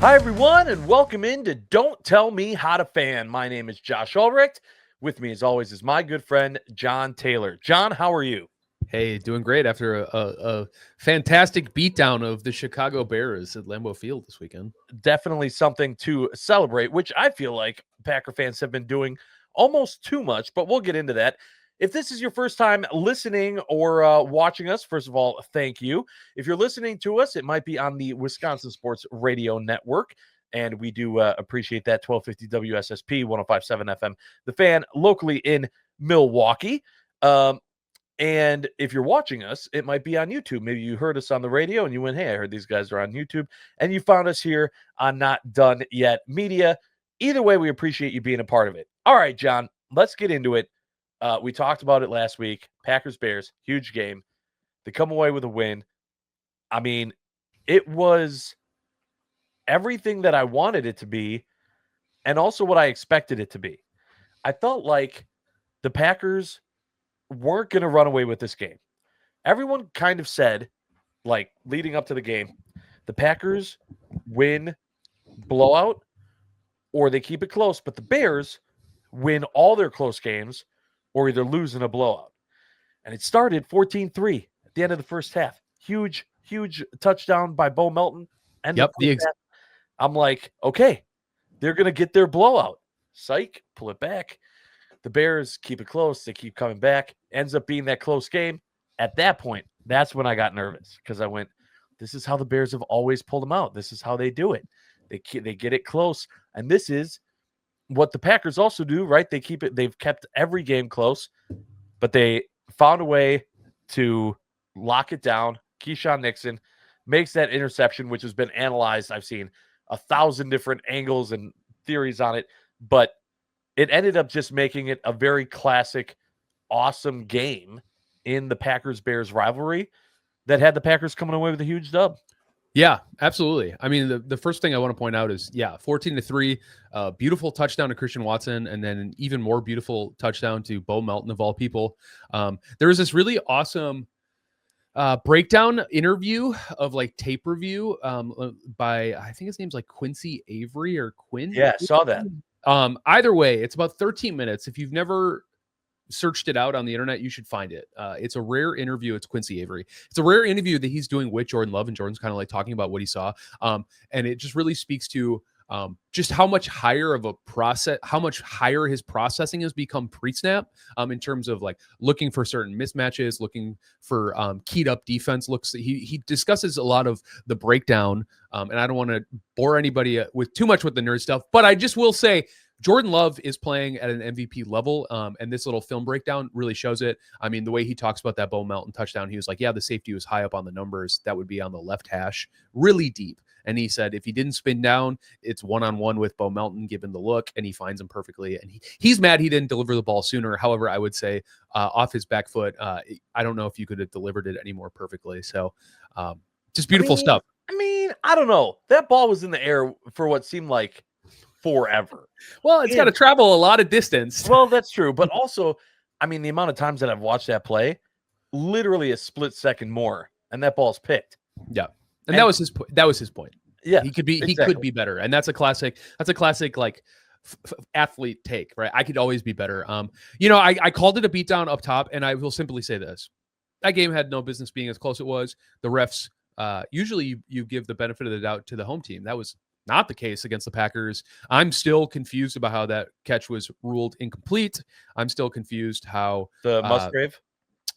Hi, everyone, and welcome into Don't Tell Me How to Fan. My name is Josh Ulrich. With me, as always, is my good friend, John Taylor. John, how are you? Hey, doing great after a fantastic beatdown of the Chicago Bears at Lambeau Field this weekend. Definitely something to celebrate, which I feel like Packer fans have been doing almost too much, but we'll get into that. If this is your first time listening or watching us, first of all, thank you. If you're listening to us, it might be on the Wisconsin Sports Radio Network, and we do appreciate that. 1250 WSSP, 105.7 FM, The Fan, locally in Milwaukee. And if you're watching us, it might be on YouTube. Maybe you heard us on the radio and you went, hey, I heard these guys are on YouTube. And you found us here on Not Done Yet Media. Either way, we appreciate you being a part of it. All right, John, let's get into it. We talked about it last week. Packers-Bears, huge game. They come away with a win. I mean, it was everything that I wanted it to be and also what I expected it to be. I felt like the Packers weren't going to run away with this game. Everyone kind of said, like, leading up to the game, the Packers win blowout or they keep it close, but the Bears win all their close games or either lose in a blowout. And it started 14-3 at the end of the first half. Huge touchdown by Bo Melton. I'm like, okay, they're going to get their blowout. Psych, pull it back. The Bears keep it close. They keep coming back. Ends up being that close game. At that point, that's when I got nervous because I went, this is how the Bears have always pulled them out. This is how they do it. They get it close. And this is what the Packers also do, right? They've kept every game close, but they found a way to lock it down. Keyshawn Nixon makes that interception, which has been analyzed. I've seen 1,000 different angles and theories on it, but it ended up just making it a very classic, awesome game in the Packers-Bears rivalry that had the Packers coming away with a huge dub. Yeah, absolutely. I mean, the first thing I want to point out is, 14-3, beautiful touchdown to Christian Watson, and then an even more beautiful touchdown to Bo Melton, of all people. There was this really awesome breakdown interview of like tape review by, I think his name's like Quincy Avery or Quinn. Yeah, saw that. Either way, it's about 13 minutes. If you've never searched it out on the internet, you should find it. It's a rare interview. It's Quincy Avery. It's a rare interview that he's doing with Jordan Love, and Jordan's kind of like talking about what he saw. And it just really speaks to just how much higher his processing has become pre-snap in terms of like looking for certain mismatches, looking for keyed up defense looks. He discusses a lot of the breakdown, and I don't want to bore anybody with too much with the nerd stuff, but I just will say Jordan Love is playing at an MVP level, and this little film breakdown really shows it. I mean, the way he talks about that Bo Melton touchdown, he was like, yeah, the safety was high up on the numbers. That would be on the left hash, really deep. And he said if he didn't spin down, it's one-on-one with Bo Melton, given the look, and he finds him perfectly. And he's mad he didn't deliver the ball sooner. However, I would say off his back foot, I don't know if you could have delivered it any more perfectly. So just beautiful stuff. I mean, I don't know. That ball was in the air for what seemed like forever. Well, it's got to travel a lot of distance. Well, that's true. But also, I mean, the amount of times that I've watched that play, literally a split second more, and that ball's picked. Yeah. And that was his point. Yeah. He could be better. And that's a classic like athlete take, right? I could always be better. I called it a beatdown up top, and I will simply say this. That game had no business being as close as it was. The refs, usually you give the benefit of the doubt to the home team. That was not the case against the Packers. I'm still confused about how that catch was ruled incomplete. I'm still confused how the Musgrave.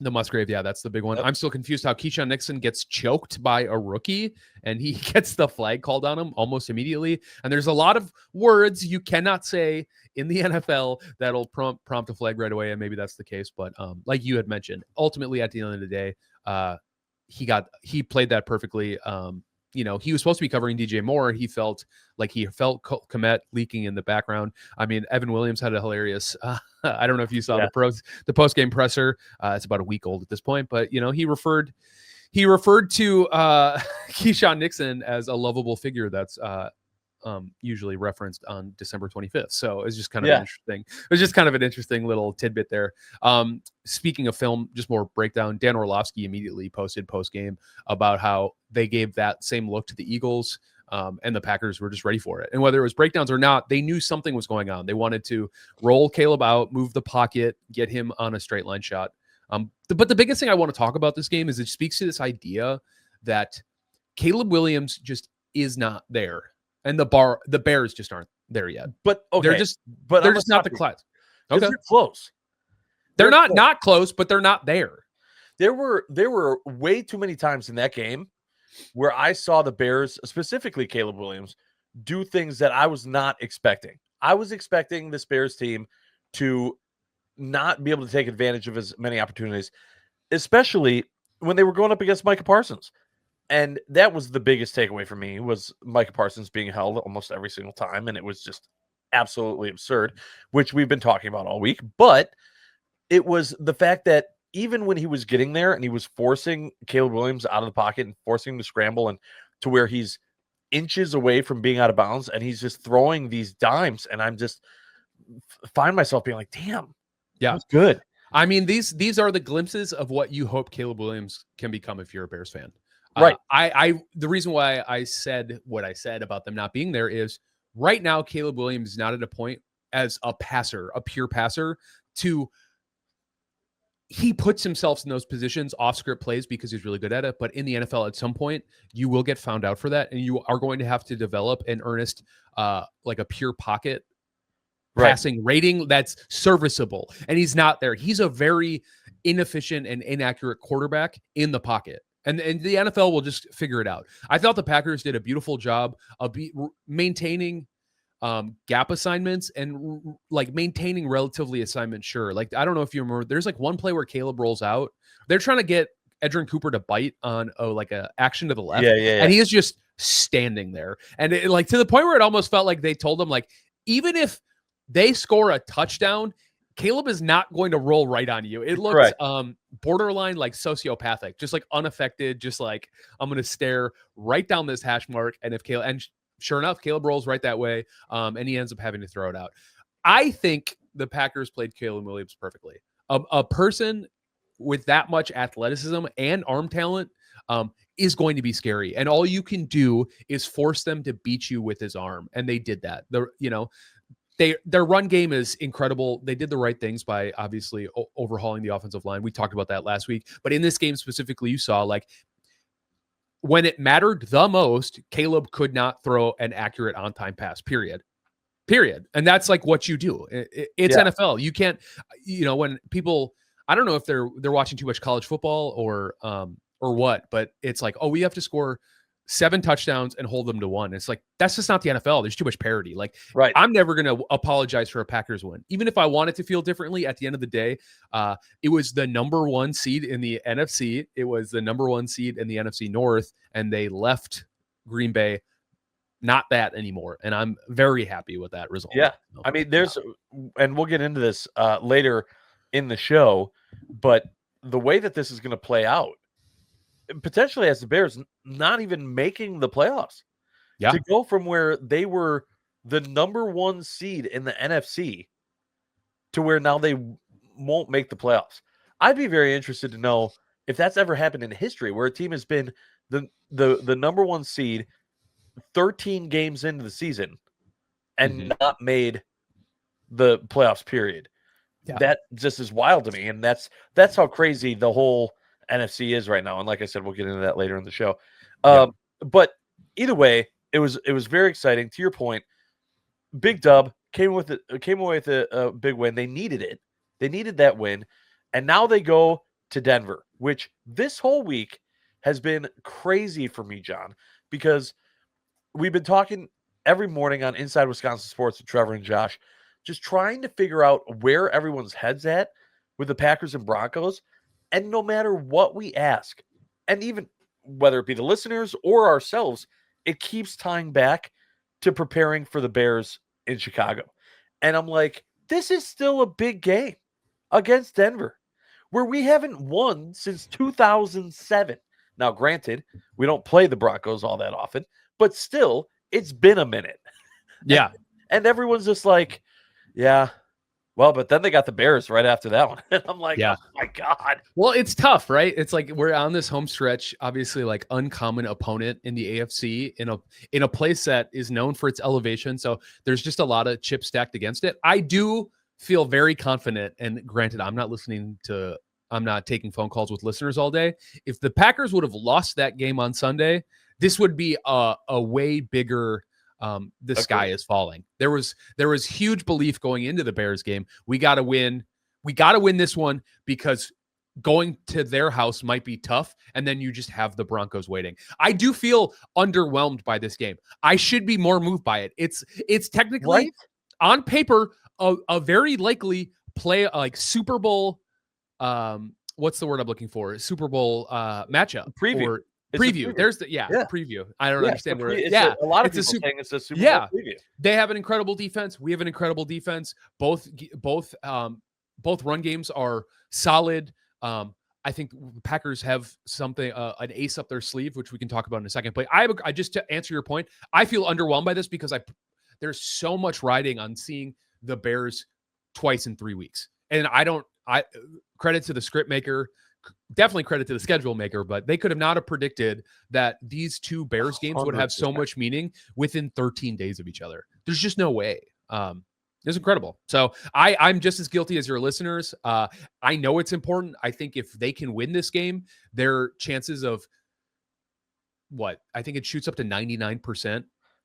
The Musgrave, yeah, that's the big one. Yep. I'm still confused how Keyshawn Nixon gets choked by a rookie and he gets the flag called on him almost immediately. And there's a lot of words you cannot say in the NFL that'll prompt a flag right away, and maybe that's the case. But like you had mentioned, ultimately at the end of the day, he played that perfectly. He was supposed to be covering DJ Moore. He felt Komet leaking in the background. I mean, Evan Williams had a hilarious, I don't know if you saw the post-game presser. It's about a week old at this point, but he referred to Keyshawn Nixon as a lovable figure that's usually referenced on December 25th. So it's just kind of interesting. It was just kind of an interesting little tidbit there. Speaking of film, just more breakdown. Dan Orlovsky immediately posted post game about how they gave that same look to the Eagles And the Packers were just ready for it. And whether it was breakdowns or not, they knew something was going on. They wanted to roll Caleb out, move the pocket, get him on a straight line shot. But the biggest thing I want to talk about this game is it speaks to this idea that Caleb Williams just is not there. And the Bears just aren't there yet. But okay, they're just not the class. Okay, they're close. They're not close, but they're not there. There were way too many times in that game where I saw the Bears, specifically Caleb Williams, do things that I was not expecting. I was expecting this Bears team to not be able to take advantage of as many opportunities, especially when they were going up against Micah Parsons. And that was the biggest takeaway for me, was Micah Parsons being held almost every single time. And it was just absolutely absurd, which we've been talking about all week. But it was the fact that even when he was getting there and he was forcing Caleb Williams out of the pocket and forcing him to scramble and to where he's inches away from being out of bounds and he's just throwing these dimes. And I'm just find myself being like, damn, yeah, that's good. I mean, these are the glimpses of what you hope Caleb Williams can become if you're a Bears fan. Right. The reason why I said what I said about them not being there is right now, Caleb Williams is not at a point as a passer, a pure passer, he puts himself in those positions off script plays because he's really good at it. But in the NFL, at some point, you will get found out for that. And you are going to have to develop an earnest, like a pure pocket passing rating that's serviceable. And he's not there. He's a very inefficient and inaccurate quarterback in the pocket. And the NFL will just figure it out. I thought the Packers did a beautiful job of maintaining gap assignments and like maintaining relatively assignment. Sure. Like, I don't know if you remember, there's like one play where Caleb rolls out. They're trying to get Edrin Cooper to bite on like a action to the left. Yeah. And he is just standing there. And it, like, to the point where it almost felt like they told him, like, even if they score a touchdown, Caleb is not going to roll right on you. It looks borderline like sociopathic, just like unaffected, just like, I'm going to stare right down this hash mark. And if Caleb, and sure enough, Caleb rolls right that way, and he ends up having to throw it out. I think the Packers played Caleb Williams perfectly. A person with that much athleticism and arm talent is going to be scary. And all you can do is force them to beat you with his arm. And they did that. Their run game is incredible. They did the right things by obviously overhauling the offensive line. We talked about that last week. But in this game specifically, you saw like when it mattered the most, Caleb could not throw an accurate on-time pass, period. And that's like what you do. It's NFL. You can't, when people, I don't know if they're watching too much college football or what, but it's like, oh, we have to score 7 touchdowns and hold them to 1. It's like, that's just not the NFL. There's too much parity. Like, I'm never going to apologize for a Packers win. Even if I wanted to feel differently, at the end of the day, it was the number 1 seed in the NFC. It was the number 1 seed in the NFC North, and they left Green Bay not that anymore. And I'm very happy with that result. Yeah. I mean, and we'll get into this later in the show, but the way that this is going to play out, potentially as the Bears not even making the playoffs, to go from where they were the number 1 seed in the NFC to where now they won't make the playoffs. I'd be very interested to know if that's ever happened in history where a team has been the number 1 seed 13 games into the season and not made the playoffs, period. That just is wild to me. And that's how crazy the whole NFC is right now. And like I said, we'll get into that later in the show. But either way, it was very exciting. To your point, big dub, came away with a big win. They needed it. They needed that win. And now they go to Denver, which this whole week has been crazy for me, John, because we've been talking every morning on Inside Wisconsin Sports with Trevor and Josh, just trying to figure out where everyone's head's at with the Packers and Broncos. And no matter what we ask, and even whether it be the listeners or ourselves, it keeps tying back to preparing for the Bears in Chicago. And I'm like, this is still a big game against Denver, where we haven't won since 2007. Now, granted, we don't play the Broncos all that often, but still, it's been a minute. Yeah. And everyone's just like, yeah, Well, but then they got the Bears right after that one. And I'm like, Yeah. oh my God. Well, it's tough, right? It's like we're on this home stretch, obviously like uncommon opponent in the AFC in a place that is known for its elevation. So there's just a lot of chips stacked against it. I do feel very confident, and granted, I'm not taking phone calls with listeners all day. If the Packers would have lost that game on Sunday, this would be a way bigger the sky is falling. There was huge belief going into the Bears game. We got to win. We got to win this one because going to their house might be tough. And then you just have the Broncos waiting. I do feel underwhelmed by this game. I should be more moved by it. It's technically Right? on paper a very likely play like Super Bowl. What's the word I'm looking for? Super Bowl matchup Preview. or It's a preview. There's the preview. I don't understand where. A lot of people saying it's a Super Bowl preview. They have an incredible defense. We have an incredible defense. Both run games are solid. I think the Packers have something, an ace up their sleeve, which we can talk about in a second. But I just to answer your point, I feel underwhelmed by this because there's so much riding on seeing the Bears twice in 3 weeks, and I credit to the script maker, definitely credit to the schedule maker, but they could have not have predicted that these two Bears games would have so much meaning within 13 days of each other. There's just no way. It's incredible. So I'm just as guilty as your listeners. I know it's important. I think if they can win this game, their chances of I think it shoots up to 99%.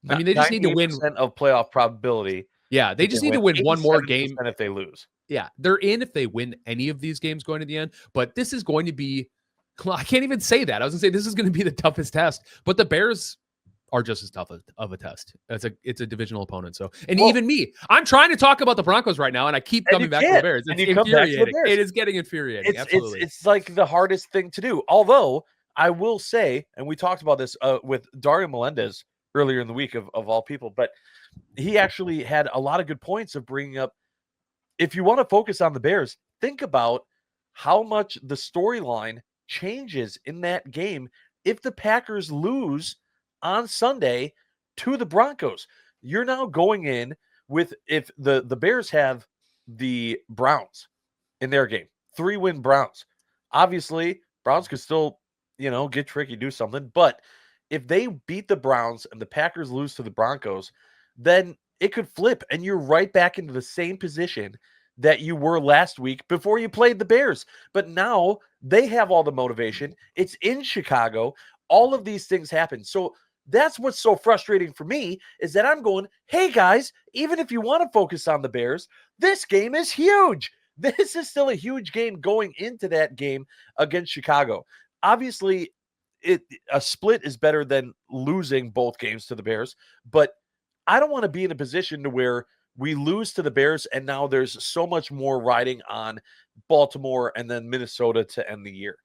I mean, they just need to win of playoff probability. Yeah, they just need to win one more game. If they lose. Yeah, they're in if they win any of these games going to the end. But this is going to be, well, I can't even say that. I was going to say this is going to be the toughest test. But the Bears are just as tough of a test. It's a divisional opponent. So, and even me, I'm trying to talk about the Broncos right now, and I keep coming back to the Bears. It's infuriating. It is getting infuriating. Absolutely. It's like the hardest thing to do. Although I will say, and we talked about this with Dario Melendez earlier in the week of all people, but he actually had a lot of good points of bringing up, if you want to focus on the Bears, think about how much the storyline changes in that game if the Packers lose on Sunday to the Broncos. You're now going in with, if the Bears have the Browns in their game, 3-win Browns. Obviously, Browns could still, get tricky, do something. But if they beat the Browns and the Packers lose to the Broncos, then it could flip and you're right back into the same position that you were last week before you played the Bears. But now they have all the motivation. It's in Chicago. All of these things happen. So that's what's so frustrating for me, is that I'm going, hey guys, even if you want to focus on the Bears, this game is huge. This is still a huge game going into that game against Chicago. Obviously, a split is better than losing both games to the Bears, but I don't want to be in a position to where we lose to the Bears and now there's so much more riding on Baltimore and then Minnesota to end the year.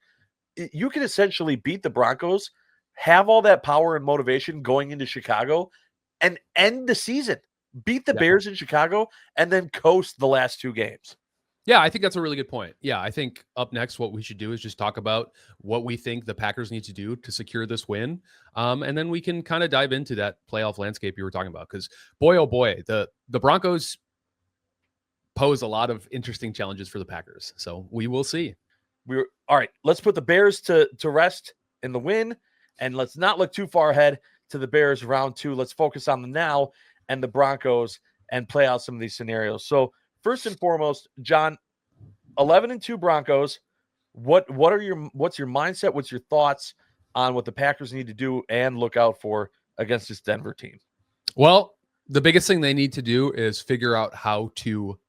You can essentially beat the Broncos, have all that power and motivation going into Chicago, and end the season. Beat the Bears in Chicago and then coast the last two games. Yeah, I think that's a really good point. Yeah, I think up next, what we should do is just talk about what we think the Packers need to do to secure this win. And then we can kind of dive into that playoff landscape you were talking about. Because boy, oh boy, the Broncos pose a lot of interesting challenges for the Packers. So we will see. All right, let's put the Bears to rest in the win. And let's not look too far ahead to the Bears round 2. Let's focus on the now and the Broncos and play out some of these scenarios. So first and foremost, John, 11-2 Broncos. What's your mindset? What's your thoughts on what the Packers need to do and look out for against this Denver team? Well, the biggest thing they need to do is figure out how to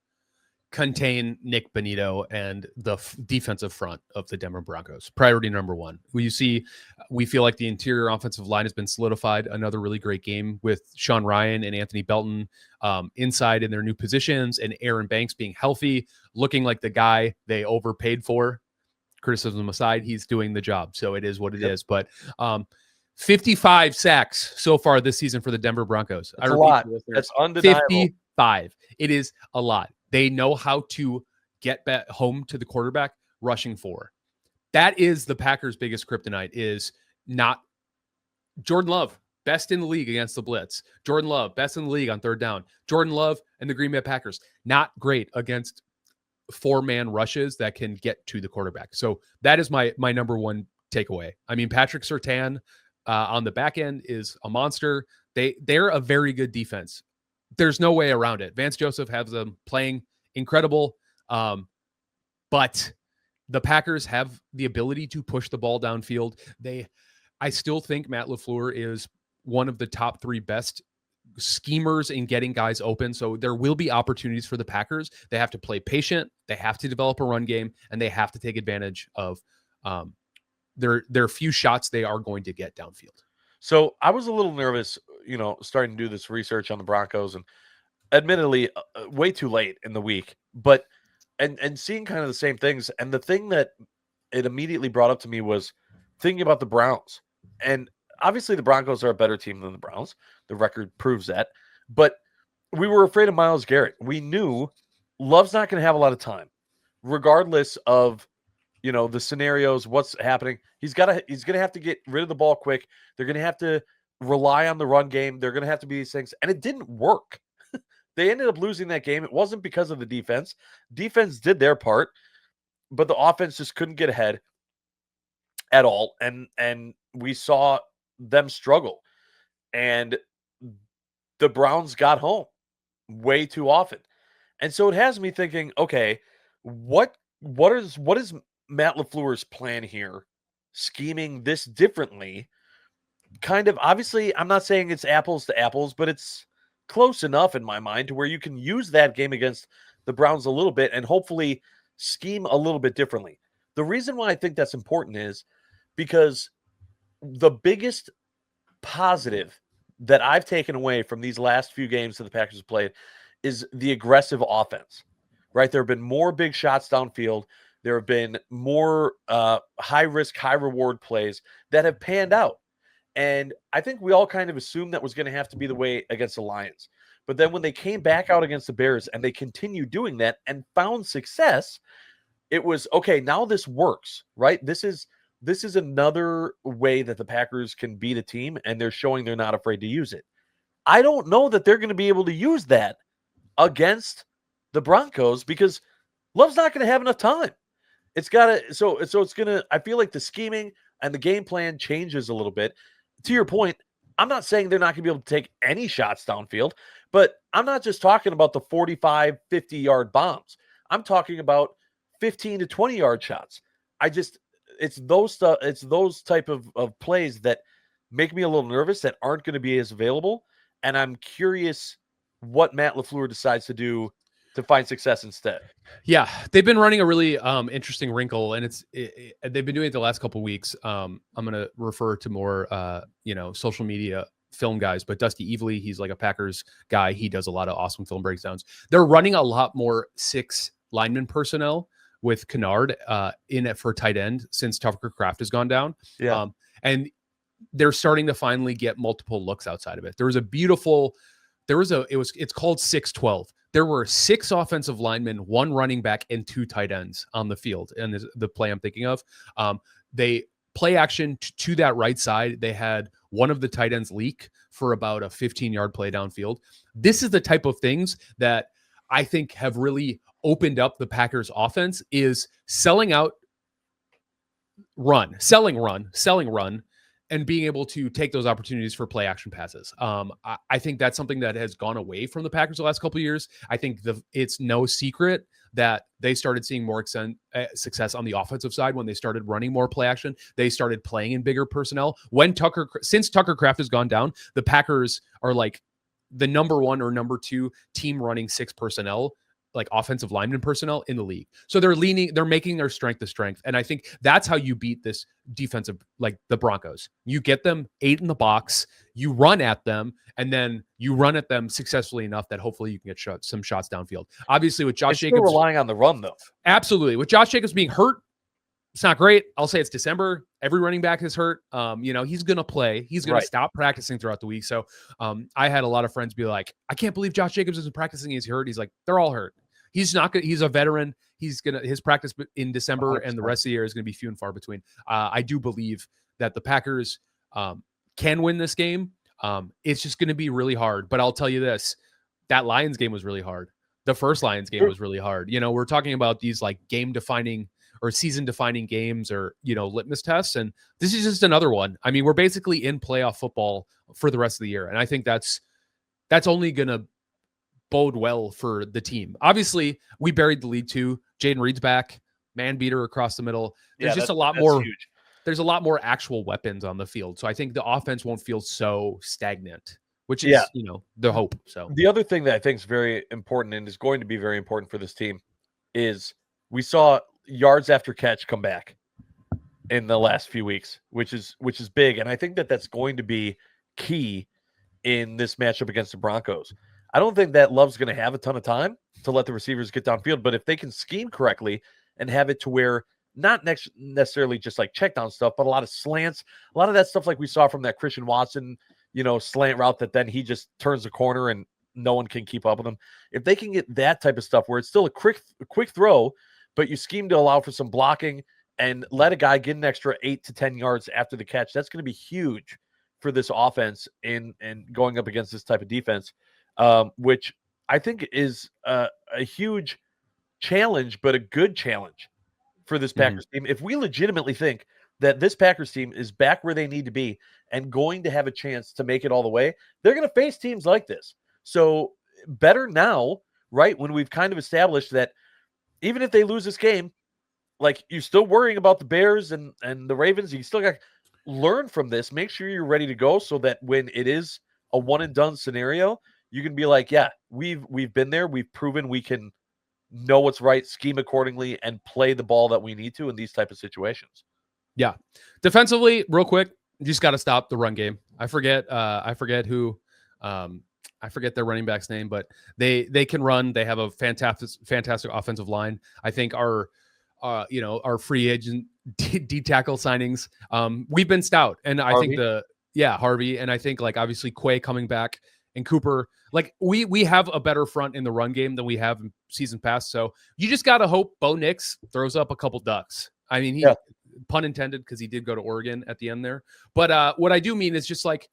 contain Nick Bonito and the defensive front of the Denver Broncos. Priority number one. We feel like the interior offensive line has been solidified. Another really great game with Sean Ryan and Anthony Belton inside in their new positions, and Aaron Banks being healthy, looking like the guy they overpaid for. Criticism aside, he's doing the job. So it is what it is. But 55 sacks so far this season for the Denver Broncos. That's a lot. That's undeniable. 55. It is a lot. They know how to get back home to the quarterback rushing for. That is the Packers' biggest kryptonite, is not Jordan Love. best in the league against the blitz. Jordan Love, best in the league on third down. Jordan Love and the Green Bay Packers, not great against 4-man rushes that can get to the quarterback. So that is my number one takeaway. I mean, Patrick Surtain on the back end is a monster. They're a very good defense. There's no way around it. Vance Joseph has them playing incredible. But the Packers have the ability to push the ball downfield. I still think Matt LaFleur is one of the top 3 best schemers in getting guys open. So there will be opportunities for the Packers. They have to play patient. They have to develop a run game, and they have to take advantage of their few shots they are going to get downfield. So I was a little nervous, starting to do this research on the Broncos, and admittedly, way too late in the week, but and seeing kind of the same things. And the thing that it immediately brought up to me was thinking about the Browns. And obviously, the Broncos are a better team than the Browns. The record proves that. But we were afraid of Myles Garrett. We knew Love's not going to have a lot of time, regardless of the scenarios, what's happening. He's going to have to get rid of the ball quick. They're going to have to rely on the run game. They're going to have to be these things. And it didn't work. They ended up losing that game. It wasn't because of the defense. Defense did their part, but the offense just couldn't get ahead at all. And we saw them struggle. And the Browns got home way too often. And so it has me thinking, okay, what is Matt LaFleur's plan here? Scheming this differently. Kind of, obviously, I'm not saying it's apples to apples, but it's close enough in my mind to where you can use that game against the Browns a little bit and hopefully scheme a little bit differently. The reason why I think that's important is because the biggest positive that I've taken away from these last few games that the Packers have played is the aggressive offense, right? There have been more big shots downfield. There have been more high risk, high reward plays that have panned out. And I think we all kind of assumed that was going to have to be the way against the Lions. But then when they came back out against the Bears and they continued doing that and found success, it was, okay, now this works, right? This is another way that the Packers can beat a team, and they're showing they're not afraid to use it. I don't know that they're going to be able to use that against the Broncos because Love's not going to have enough time. It's got to, so it's going to, I feel like the scheming and the game plan changes a little bit. To your point, I'm not saying they're not going to be able to take any shots downfield, but I'm not just talking about the 45, 50-yard bombs. I'm talking about 15 to 20-yard shots. It's those type of plays that make me a little nervous that aren't going to be as available. And I'm curious what Matt LaFleur decides to do to find success instead. Yeah, they've been running a really interesting wrinkle, and they've been doing it the last couple of weeks. I'm going to refer to more, social media film guys, but Dusty Evely, he's like a Packers guy. He does a lot of awesome film breakdowns. They're running a lot more 6 lineman personnel with Kennard in it for tight end since Tucker Kraft has gone down. Yeah. And they're starting to finally get multiple looks outside of it. It's called 6-12. There were 6 offensive linemen, 1 running back, and 2 tight ends on the field. And the play I'm thinking of, they play action to that right side. They had one of the tight ends leak for about a 15-yard play downfield. This is the type of things that I think have really opened up the Packers offense, is selling run, and being able to take those opportunities for play action passes. I think that's something that has gone away from the Packers the last couple of years. I think it's no secret that they started seeing more success on the offensive side when they started running more play action. They started playing in bigger personnel. Since Tucker Kraft has gone down, the Packers are like the number 1 or number 2 team running 6 personnel, like offensive lineman personnel in the league. So they're making their strength a strength. And I think that's how you beat this defensive, like the Broncos. You get them 8 in the box, you run at them, and then you run at them successfully enough that hopefully you can get some shots downfield. Obviously with Josh Jacobs relying on the run though. Absolutely. With Josh Jacobs being hurt, it's not great. I'll say it's December. Every running back is hurt. He's going to play. He's going to stop practicing throughout the week. So I had a lot of friends be like, I can't believe Josh Jacobs isn't practicing. He's hurt. He's like, they're all hurt. He's not good. He's a veteran. His practice in December 100%. And the rest of the year is going to be few and far between. I do believe that the Packers can win this game. It's just going to be really hard. But I'll tell you this, that Lions game was really hard. The first Lions game was really hard. We're talking about these like game defining or season defining games or, litmus tests. And this is just another one. I mean, we're basically in playoff football for the rest of the year. And I think that's only going to bode well for the team. Obviously, we buried the lead too. Jaden Reed's back, man beater across the middle. There's just a lot more. Huge. There's a lot more actual weapons on the field. So I think the offense won't feel so stagnant, which is, the hope. So the other thing that I think is very important and is going to be very important for this team is we saw yards after catch come back in the last few weeks, which is big. And I think that that's going to be key in this matchup against the Broncos. I don't think that Love's going to have a ton of time to let the receivers get downfield, but if they can scheme correctly and have it to where not necessarily just like check down stuff, but a lot of slants, a lot of that stuff like we saw from that Christian Watson, slant route that then he just turns the corner and no one can keep up with him. If they can get that type of stuff where it's still a quick throw, but you scheme to allow for some blocking and let a guy get an extra 8 to 10 yards after the catch, that's going to be huge for this offense and going up against this type of defense, which I think is a huge challenge, but a good challenge for this Packers team. If we legitimately think that this Packers team is back where they need to be and going to have a chance to make it all the way, they're going to face teams like this. So better now, right, when we've kind of established that even if they lose this game, like you're still worrying about the Bears and the Ravens, you still got to learn from this. Make sure you're ready to go so that when it is a one and done scenario, you can be like, yeah, we've been there. We've proven we can know what's right, scheme accordingly, and play the ball that we need to in these type of situations. Yeah. Defensively, real quick, you just got to stop the run game. I forget who, I forget their running back's name, but they can run. They have a fantastic offensive line. I think our free agent D tackle signings, we've been stout. And I think Harvey. And I think like obviously Quay coming back and Cooper, like we have a better front in the run game than we have in season past. So you just got to hope Bo Nix throws up a couple ducks. I mean, pun intended, because he did go to Oregon at the end there. But what I do mean is just like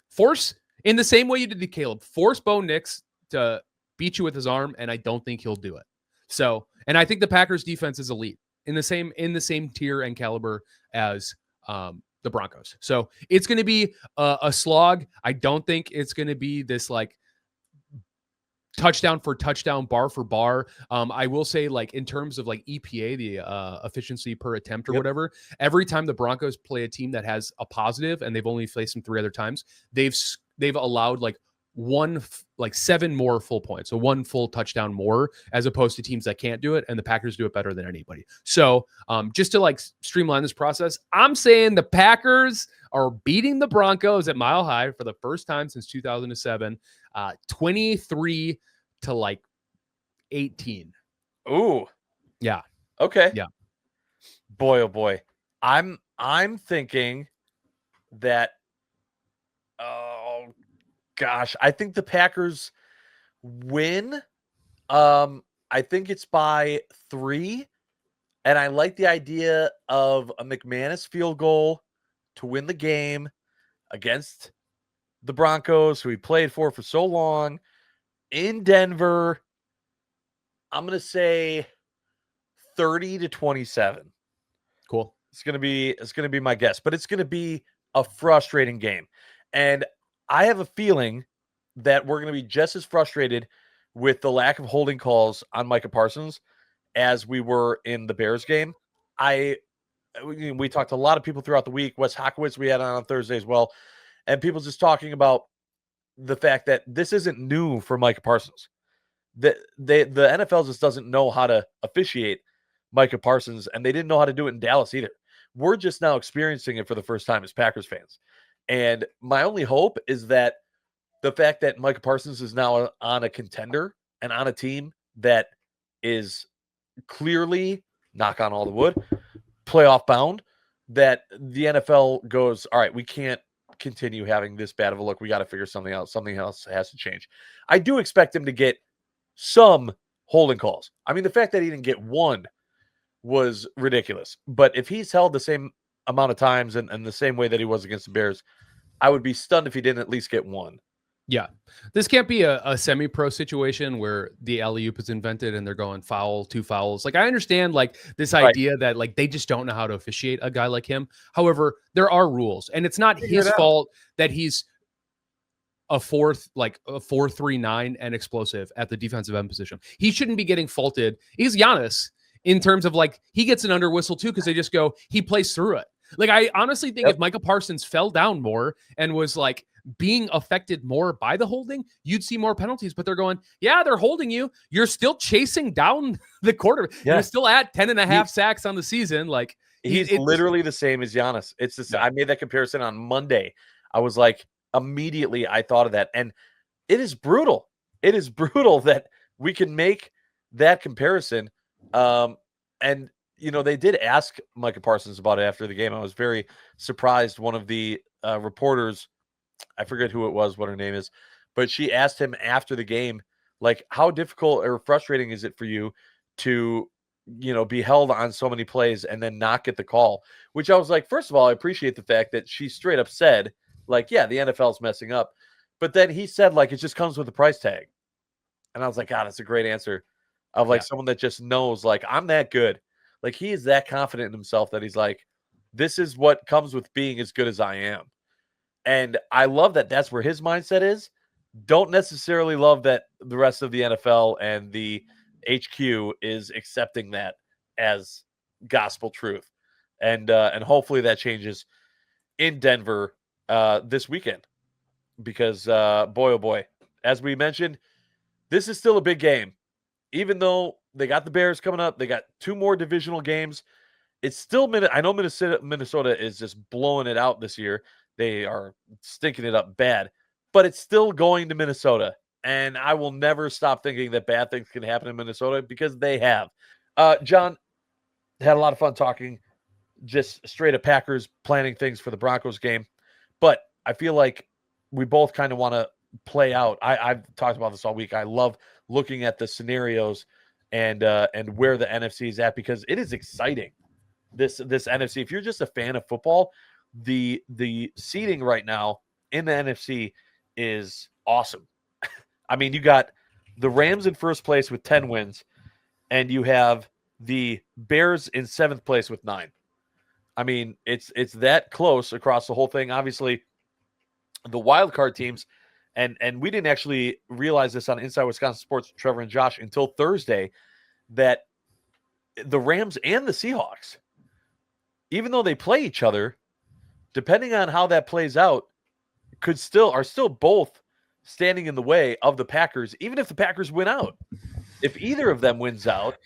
force, in the same way you did to Caleb, force Bo Nix to beat you with his arm, and I don't think he'll do it. So, and I think the Packers defense is elite in the same tier and caliber as the Broncos. So it's going to be a slog. I don't think it's going to be this like touchdown for touchdown, bar for bar. I will say, like, in terms of like EPA, the efficiency per attempt or whatever, every time the Broncos play a team that has a positive, and they've only faced them 3 other times, they've allowed like 7 more full points, so 1 full touchdown more, as opposed to teams that can't do it, and the Packers do it better than anybody. So just to like streamline this process, I'm saying the Packers are beating the Broncos at Mile High for the first time since 2007, 23 to like 18. Ooh. Yeah. Okay. Yeah. Boy, oh boy. I'm thinking that, oh gosh, I think the Packers win. I think it's by 3. And I like the idea of a McManus field goal to win the game against the Broncos, who he played for so long in Denver. I'm going to say 30-27. Cool. It's going to be my guess, but it's going to be a frustrating game. And I have a feeling that we're going to be just as frustrated with the lack of holding calls on Micah Parsons as we were in the Bears game. We talked to a lot of people throughout the week. Wes Hockowitz we had on Thursday as well. And people just talking about the fact that this isn't new for Micah Parsons. The NFL just doesn't know how to officiate Micah Parsons, and they didn't know how to do it in Dallas either. We're just now experiencing it for the first time as Packers fans. And my only hope is that the fact that Micah Parsons is now on a contender and on a team that is clearly, knock on all the wood, playoff bound, that the NFL goes, all right, we can't continue having this bad of a look. We got to figure something out. Something else has to change. I do expect him to get some holding calls. I mean, the fact that he didn't get 1 was ridiculous. But if he's held the same amount of times and the same way that he was against the Bears, I would be stunned if he didn't at least get one. Yeah. This can't be a semi-pro situation where the alley-oop is invented and they're going foul, 2 fouls. Like, I understand, like, this Right. idea that, like, they just don't know how to officiate a guy like him. However, there are rules, and it's not Figure it his out. fault that he's a 4-3-9 and explosive at the defensive end position. He shouldn't be getting faulted. He's Giannis in terms of, like, he gets an under whistle too because they just go, he plays through it. Like, I honestly think if Micah Parsons fell down more and was, like, being affected more by the holding, you'd see more penalties. But they're going, yeah, they're holding you. You're still chasing down the quarterback. Yeah. You're still at 10.5 sacks on the season. Like, he's literally the same as Giannis. It's just, I made that comparison on Monday. I was like, immediately I thought of that. And it is brutal. It is brutal that we can make that comparison. And, you know, they did ask Micah Parsons about it after the game. I was very surprised. One of the reporters, I forget who it was, what her name is, but she asked him after the game, like, how difficult or frustrating is it for you to, you know, be held on so many plays and then not get the call? Which I was like, first of all, I appreciate the fact that she straight up said, like, yeah, the NFL's messing up. But then he said, like, it just comes with a price tag. And I was like, God, that's a great answer of, like, someone that just knows, like, I'm that good. Like, he is that confident in himself that he's like, this is what comes with being as good as I am. And I love that that's where his mindset is. Don't necessarily love that the rest of the NFL and the HQ is accepting that as gospel truth. And hopefully that changes in Denver this weekend. Because, boy, oh boy, as we mentioned, this is still a big game. Even though they got the Bears coming up, they got 2 more divisional games. It's still I know Minnesota is just blowing it out this year. They are stinking it up bad, but it's still going to Minnesota. And I will never stop thinking that bad things can happen in Minnesota because they have. John, had a lot of fun talking just straight up Packers planning things for the Broncos game. But I feel like we both kind of want to play out. I've talked about this all week. I love looking at the scenarios and where the NFC is at because it is exciting. This NFC. If you're just a fan of football, the seeding right now in the NFC is awesome. I mean, you got the Rams in first place with 10 wins, and you have the Bears in 7th place with 9. I mean, it's that close across the whole thing. Obviously, the wild card teams, and we didn't actually realize this on Inside Wisconsin Sports, Trevor and Josh, until Thursday, that the Rams and the Seahawks, even though they play each other, depending on how that plays out, are still both standing in the way of the Packers, even if the Packers win out. If either of them wins out,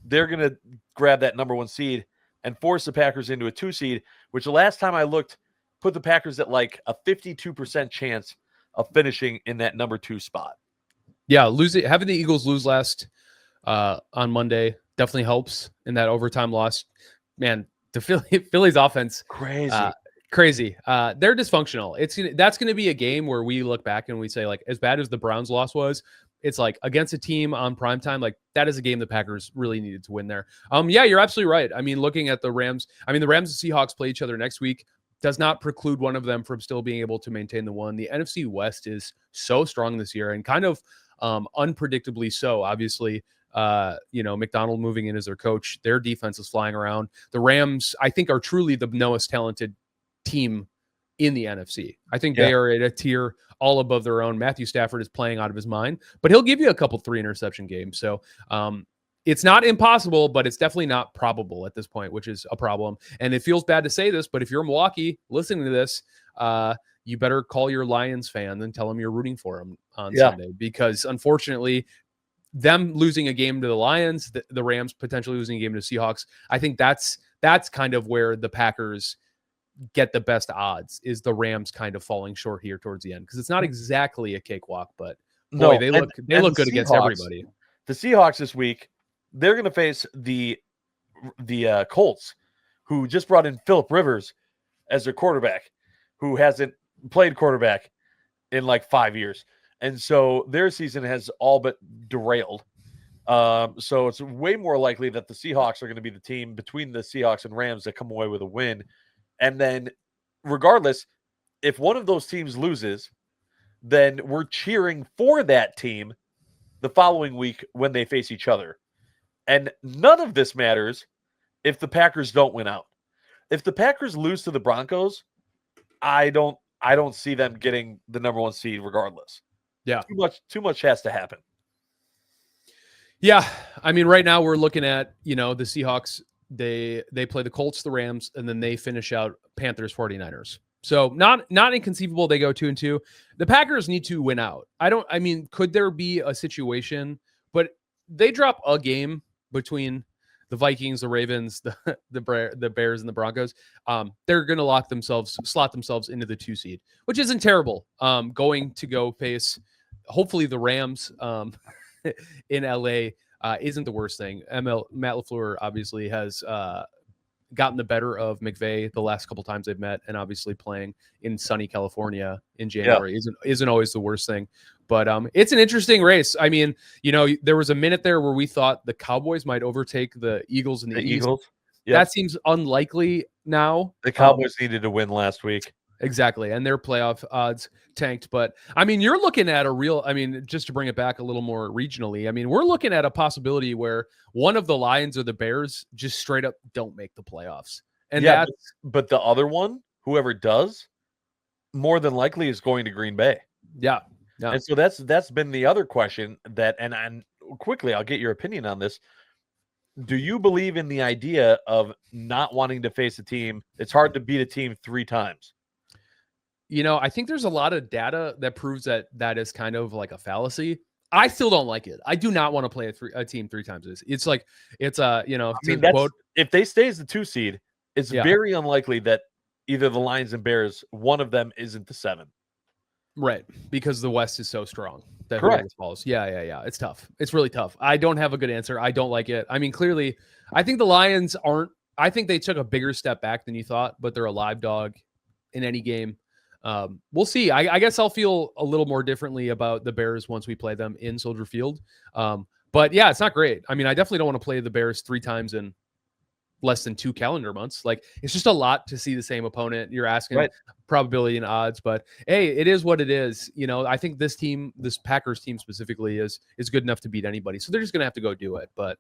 they're going to grab that number 1 seed and force the Packers into a 2 seed, which the last time I looked put the Packers at like a 52% chance of finishing in that number 2 spot. Yeah, having the Eagles lose last on Monday definitely helps in that overtime loss. Man, the Phillies offense crazy. They're dysfunctional. That's going to be a game where we look back and we say, like, as bad as the Browns loss was, it's like against a team on primetime, like that is a game the Packers really needed to win there. Yeah, you're absolutely right. I mean, looking at the Rams, the Rams and Seahawks play each other next week. Does not preclude one of them from still being able to maintain the 1. The NFC West is so strong this year and kind of unpredictably so. Obviously, McDonald moving in as their coach, their defense is flying around. The Rams, I think, are truly the most talented team in the NFC. I think they are at a tier all above their own. Matthew Stafford is playing out of his mind, but he'll give you a couple 3 interception games. So it's not impossible, but it's definitely not probable at this point, which is a problem. And it feels bad to say this, but if you're Milwaukee listening to this, you better call your Lions fan and tell them you're rooting for them on Sunday, because unfortunately, them losing a game to the Lions, the Rams potentially losing a game to the Seahawks, I think that's kind of where the Packers get the best odds, is the Rams kind of falling short here towards the end, because it's not exactly a cakewalk, but boy, they look good against everybody. The Seahawks this week, they're going to face the Colts, who just brought in Phillip Rivers as their quarterback, who hasn't played quarterback in like 5 years. And so their season has all but derailed. So it's way more likely that the Seahawks are going to be the team between the Seahawks and Rams that come away with a win. And then regardless, if one of those teams loses, then we're cheering for that team the following week when they face each other. And none of this matters if the Packers don't win out. If the Packers lose to the Broncos, I don't see them getting the number 1 seed regardless. Yeah. Too much has to happen. Yeah. I mean, right now we're looking at, the Seahawks, they play the Colts, the Rams, and then they finish out Panthers, 49ers. So not inconceivable they go 2-2. The Packers need to win out. Could there be a situation, but they drop a game between the Vikings, the Ravens, the Bears, and the Broncos. They're going to slot themselves into the 2 seed, which isn't terrible. Going to go face, hopefully, the Rams in LA isn't the worst thing. Matt LaFleur obviously has gotten the better of McVay the last couple times they've met, and obviously playing in sunny California in January isn't always the worst thing. But it's an interesting race. I mean, there was a minute there where we thought the Cowboys might overtake the Eagles in the East. Eagles. Yep. That seems unlikely now. The Cowboys needed to win last week. Exactly. And their playoff odds tanked. But I mean, you're looking at just to bring it back a little more regionally, I mean, we're looking at a possibility where one of the Lions or the Bears just straight up don't make the playoffs. And but the other one, whoever does, more than likely is going to Green Bay. Yeah. Yeah. And so that's been the other question and quickly, I'll get your opinion on this. Do you believe in the idea of not wanting to face a team? It's hard to beat a team 3 times. I think there's a lot of data that proves that is kind of like a fallacy. I still don't like it. I do not want to play a team 3 times. It's like, if they stay as the 2 seed, it's very unlikely that either the Lions and Bears, one of them isn't the 7. Right. Because the West is so strong that correct falls. Yeah. It's tough. It's really tough. I don't have a good answer. I don't like it. I mean, clearly, I think the Lions I think they took a bigger step back than you thought, but they're a live dog in any game. We'll see. I guess I'll feel a little more differently about the Bears once we play them in Soldier Field. But yeah, it's not great. I mean, I definitely don't want to play the Bears 3 times in less than 2 calendar months. Like, it's just a lot to see the same opponent. You're asking probability and odds, but hey, it is what it is. I think this Packers team specifically is good enough to beat anybody. So they're just going to have to go do it. But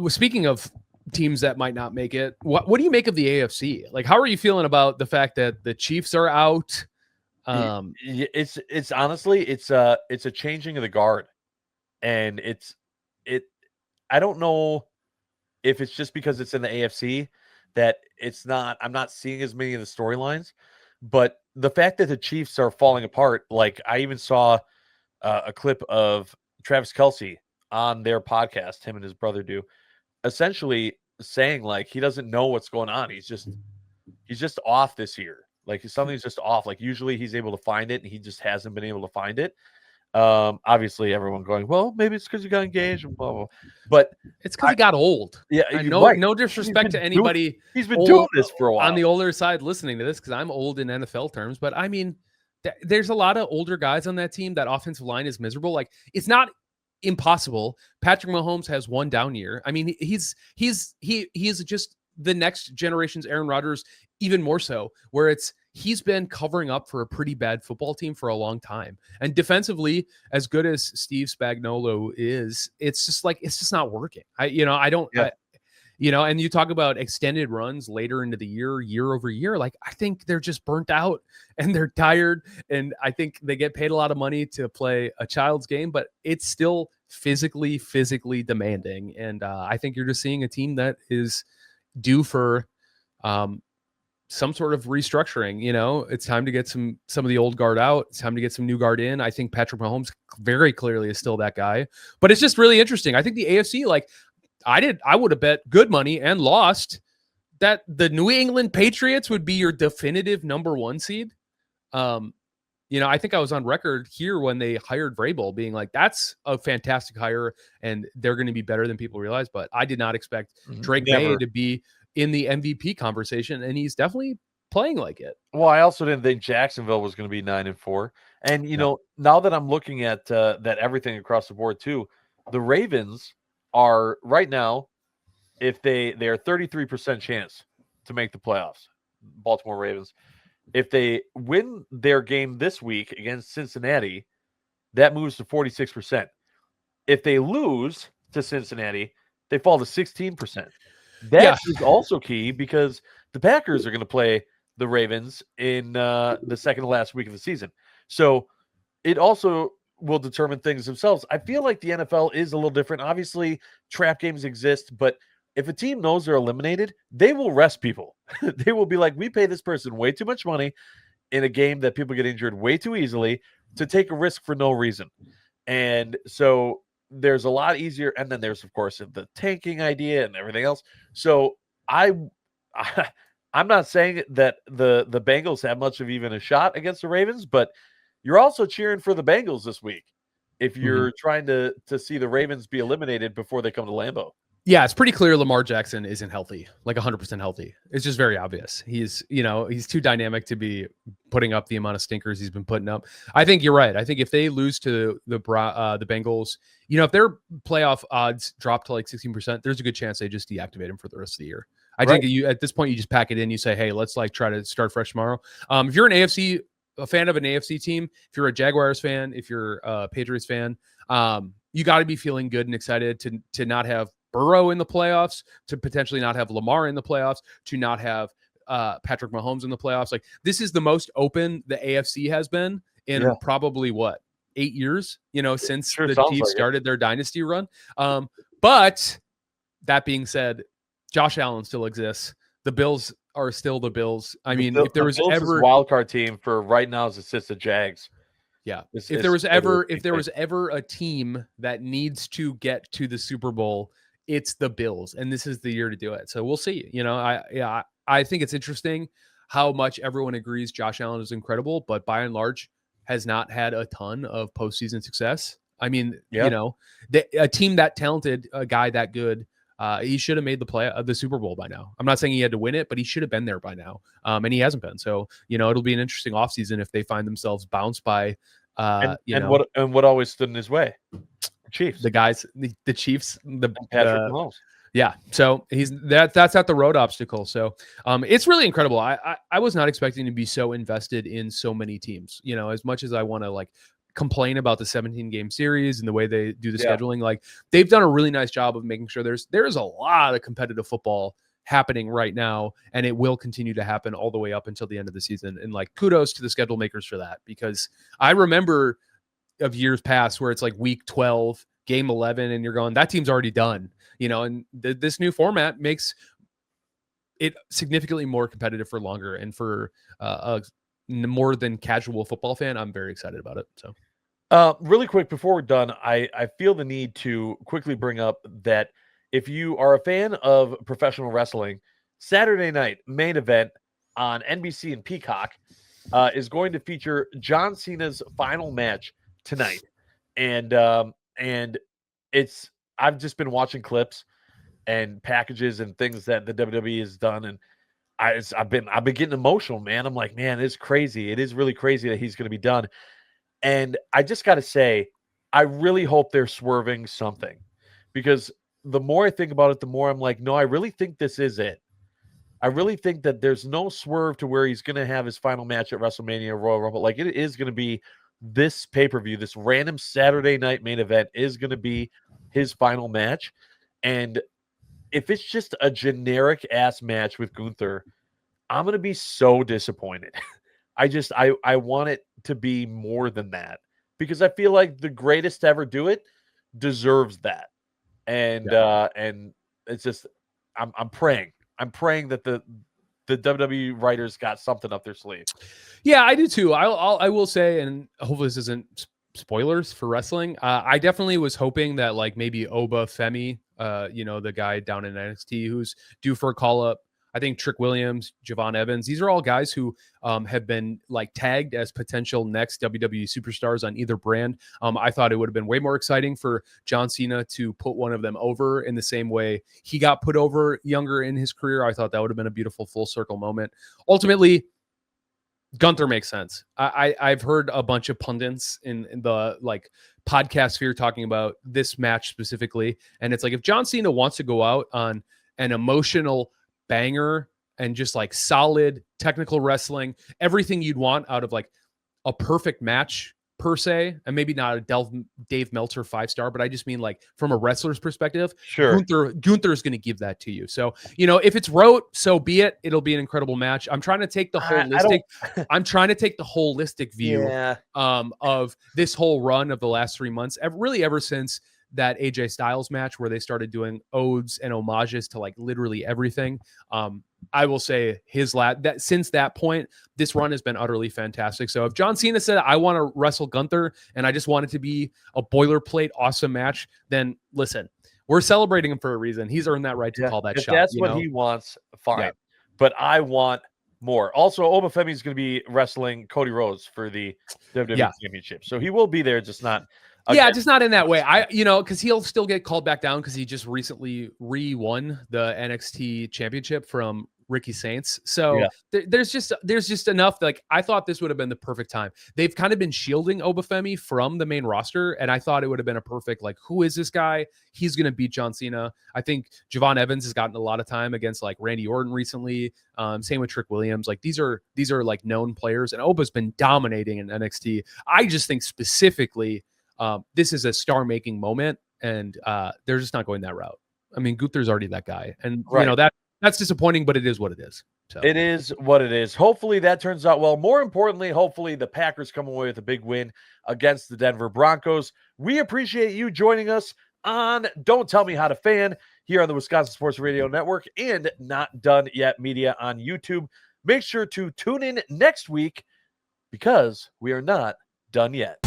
speaking of teams that might not make it, what do you make of the AFC? Like, how are you feeling about the fact that the Chiefs are out? It's honestly, it's a changing of the guard, and I don't know if it's just because it's in the AFC that I'm not seeing as many of the storylines, but the fact that the Chiefs are falling apart, like I even saw a clip of Travis Kelce on their podcast, him and his brother do, essentially saying like he doesn't know what's going on. He's just off this year. Like something's just off. Like usually he's able to find it, and he just hasn't been able to find it. Obviously everyone going, well, maybe it's because you got engaged and blah, blah, blah. But it's because he got old. Yeah. No disrespect to anybody. He's been doing this for a while. On the older side listening to this, because I'm old in NFL terms, but I mean, there's a lot of older guys on that team. That offensive line is miserable. Like, it's not impossible. Patrick Mahomes has 1 down year. I mean, he's just the next generation's Aaron Rodgers, even more so, where he's been covering up for a pretty bad football team for a long time. And defensively, as good as Steve Spagnuolo is, it's just not working. And you talk about extended runs later into the year over year. Like, I think they're just burnt out and they're tired. And I think they get paid a lot of money to play a child's game, but it's still physically demanding. And I think you're just seeing a team that is due for some sort of restructuring. It's time to get some of the old guard out. It's time to get some new guard in. I think Patrick Mahomes very clearly is still that guy, but it's just really interesting. I think the AFC, like I would have bet good money and lost that the New England Patriots would be your definitive number 1 seed. I think I was on record here when they hired Vrabel being like, that's a fantastic hire and they're going to be better than people realize. But I did not expect Drake May to be in the MVP conversation, and he's definitely playing like it. Well, I also didn't think Jacksonville was going to be 9-4. And, now that I'm looking at that everything across the board too, the Ravens are right now, if they are 33% chance to make the playoffs. Baltimore Ravens. If they win their game this week against Cincinnati, that moves to 46%. If they lose to Cincinnati, they fall to 16%. That Yeah. is also key because the Packers are going to play the Ravens in the second to last week of the season. So it also will determine things themselves. I feel like the NFL is a little different. Obviously, trap games exist, but if a team knows they're eliminated, they will rest people. They will be like, we pay this person way too much money in a game that people get injured way too easily to take a risk for no reason. And so there's a lot easier. And then there's, of course, the tanking idea and everything else. So I I'm not saying that the Bengals have much of even a shot against the Ravens, but you're also cheering for the Bengals this week if you're trying to see the Ravens be eliminated before they come to Lambeau. Yeah, it's pretty clear Lamar Jackson isn't healthy, like 100% healthy. It's just very obvious. He's too dynamic to be putting up the amount of stinkers he's been putting up. I think you're right. I think if they lose to the Bengals, if their playoff odds drop to like 16%, there's a good chance they just deactivate him for the rest of the year. I think at this point you just pack it in. You say, hey, let's like try to start fresh tomorrow. If you're a fan of an AFC team, if you're a Jaguars fan, if you're a Patriots fan, you got to be feeling good and excited to not have Burrow in the playoffs, to potentially not have Lamar in the playoffs, to not have Patrick Mahomes in the playoffs. Like, this is the most open the AFC has been in probably 8 years, since the Chiefs started their dynasty run. But that being said, Josh Allen still exists. The Bills are still the Bills. I mean, if there was ever wild card team for right now, it sits the Jags. Yeah. If there was ever a team that needs to get to the Super Bowl, it's the Bills, and this is the year to do it. So we'll see. I think it's interesting how much everyone agrees Josh Allen is incredible, but by and large has not had a ton of postseason success. I mean, a team that talented, a guy that good, he should have made the Super Bowl by now. I'm not saying he had to win it, but he should have been there by now. And he hasn't been. So, it'll be an interesting offseason if they find themselves bounced by, what always stood in his way? Chiefs. The guys, the Chiefs, Patrick Mahomes. Yeah. So that's at the road obstacle. So it's really incredible. I was not expecting to be so invested in so many teams, as much as I want to like complain about the 17-game series and the way they do the scheduling. Like, they've done a really nice job of making sure there's a lot of competitive football happening right now, and it will continue to happen all the way up until the end of the season. And like, kudos to the schedule makers for that, because I remember of years past where it's like week 12, game 11, and you're going, that team's already done, and this new format makes it significantly more competitive for longer. And for a more than casual football fan, I'm very excited about it. So really quick before we're done, I feel the need to quickly bring up that if you are a fan of professional wrestling, Saturday night main event on NBC and Peacock is going to feature John Cena's final match tonight. And I've just been watching clips and packages and things that the WWE has done, and I've been getting emotional, man. I'm like, man, it's crazy. It is really crazy that he's going to be done. And I just got to say, I really hope they're swerving something, because the more I think about it, the more I'm like, no, I really think this is it. I really think that there's no swerve to where he's going to have his final match at WrestleMania, Royal Rumble. Like, it is going to be this pay-per-view, this random Saturday night main event is going to be his final match. And if it's just a generic ass match with Gunther, I'm going to be so disappointed. I want it to be more than that, because I feel like the greatest to ever do it deserves that. And it's just, I'm praying that the WWE writers got something up their sleeve. Yeah, I do too. I will say, and hopefully this isn't spoilers for wrestling. I definitely was hoping that like maybe Oba Femi, the guy down in NXT who's due for a call up. I think Trick Williams, Javon Evans, these are all guys who have been like tagged as potential next WWE superstars on either brand. I thought it would have been way more exciting for John Cena to put one of them over in the same way he got put over younger in his career. I thought that would have been a beautiful full circle moment. Ultimately, Gunther makes sense. I've heard a bunch of pundits in the like podcast sphere talking about this match specifically. And it's like, if John Cena wants to go out on an emotional banger and just like solid technical wrestling, everything you'd want out of like a perfect match per se, and maybe not a Dave Meltzer 5-star, but I just mean like from a wrestler's perspective, Sure. Gunther is going to give that to you. So, you know, if it's Rote, so be it. It'll be an incredible match. I'm trying to take the holistic view Yeah. of this whole run of the last 3 months, ever since that AJ Styles match where they started doing odes and homages to like literally everything. I will say since that point, this run has been utterly fantastic. So if John Cena said, I want to wrestle Gunther and I just want it to be a boilerplate awesome match, then listen, we're celebrating him for a reason. He's earned that right to call that if shot. that's what he wants, fine. Yeah. But I want more. Also, Obafemi is going to be wrestling Cody Rhodes for the WWE Championship. So he will be there, just not just not in that way. Because he'll still get called back down because he just recently re-won the NXT championship from Ricky Saints. So there's just enough. Like, I thought this would have been the perfect time. They've kind of been shielding Obafemi from the main roster, and I thought it would have been a perfect, like, who is this guy? He's going to beat John Cena. I think Javon Evans has gotten a lot of time against like Randy Orton recently. Same with Trick Williams. Like, these are like known players, and Oba's been dominating in NXT. I just think specifically, this is a star-making moment, and they're just not going that route. I mean, Gunther's already that guy, and you know that's disappointing, but it is what it is. So. It is what it is. Hopefully that turns out well. More importantly, hopefully the Packers come away with a big win against the Denver Broncos. We appreciate you joining us on Don't Tell Me How to Fan here on the Wisconsin Sports Radio Network and Not Done Yet Media on YouTube. Make sure to tune in next week because we are not done yet.